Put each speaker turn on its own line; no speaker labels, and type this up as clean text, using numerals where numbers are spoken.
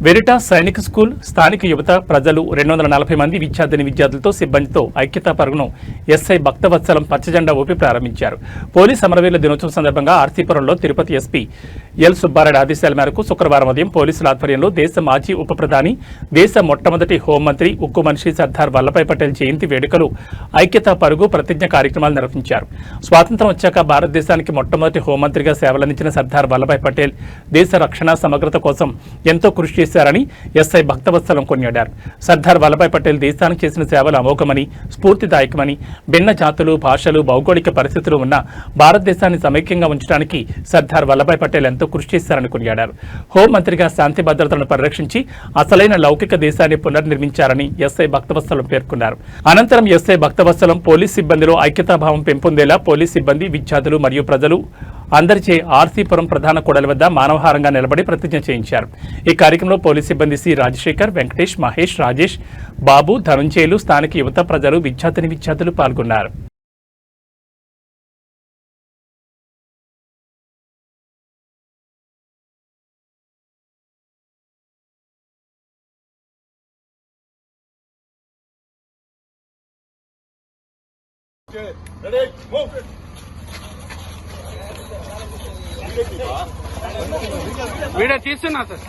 Veritas సైనిక school స్థానిక యువత ప్రజలు 240 మంది విద్యార్థులతో సిబ్బందితో ఐక్యతా పరుగును ఎస్ఐ భక్తవత్సలం పచ్చజెండా ఊపి ప్రారంభించారు. పోలీస్ అమరవీరుల దినోత్సవం సందర్భంగా ఆర్సీపురంలో తిరుపతి ఎస్పీ ఎల్ సుబ్బారెడ్డి ఆదేశాల మేరకు శుక్రవారం ఉదయం పోలీసుల ఆధ్వర్యంలో దేశ మాజీ ఉప ప్రధాని, దేశ మొట్టమొదటి హోంమంత్రి, ఉక్కు మనిషి సర్దార్ వల్లభాయ్ పటేల్ జయంతి వేడుకలు, ఐక్యతా పరుగు, ప్రతిజ్ఞ కార్యక్రమాలు నిర్వహించారు. స్వాతంత్ర్యం వచ్చాక భారతదేశానికి మొట్టమొదటి హోంమంత్రిగా సేవలందించిన సర్దార్ వల్లభాయ్ పటేల్ దేశ రక్షణ సమగ్రత కోసం ఎంతో కృషి చేశారని ఎస్ఐ భక్తవత్సలం కొనియాడారు. సర్దార్ వల్లభాయ్ పటేల్ దేశానికి చేసిన సేవలు అమోఘమని, స్ఫూర్తిదాయకమని, భిన్న జాతులు, భాషలు, భౌగోళిక పరిస్థితులు ఉన్న భారతదేశాన్ని సమైక్యంగా ఉంచడానికి సర్దార్ వల్లభాయ్ పటేల్ ఎంతో కృషి చేశారని కొనియాడారు. హోంమంత్రిగా శాంతి భద్రతలను పరిరక్షించి అసలైన లౌకిక దేశాన్ని పునర్నిర్మించారని ఎస్ఐ భక్తవత్సలం పేర్కొన్నారు. అనంతరం ఎస్ఐ భక్తవత్సలం పోలీస్ సిబ్బందిలో ఐక్యతాభావం పెంపొందేలా పోలీస్ సిబ్బంది, విద్యార్థులు మరియు ప్రజలు అందరిచే ఆర్సీపురం ప్రధాన కూడలి వద్ద మానవహారంగా నిలబడి ప్రతిజ్ఞ చేయించారు. ఈ కార్యక్రమంలో పోలీస్ సిబ్బంది సి రాజశేఖర్, వెంకటేష్, మహేష్, రాజేష్, బాబు, ధనుంజయులు, స్థానిక యువత, ప్రజలు, విద్యార్థులు పాల్గొన్నారు.
వీడియో తీస్తున్నా సార్.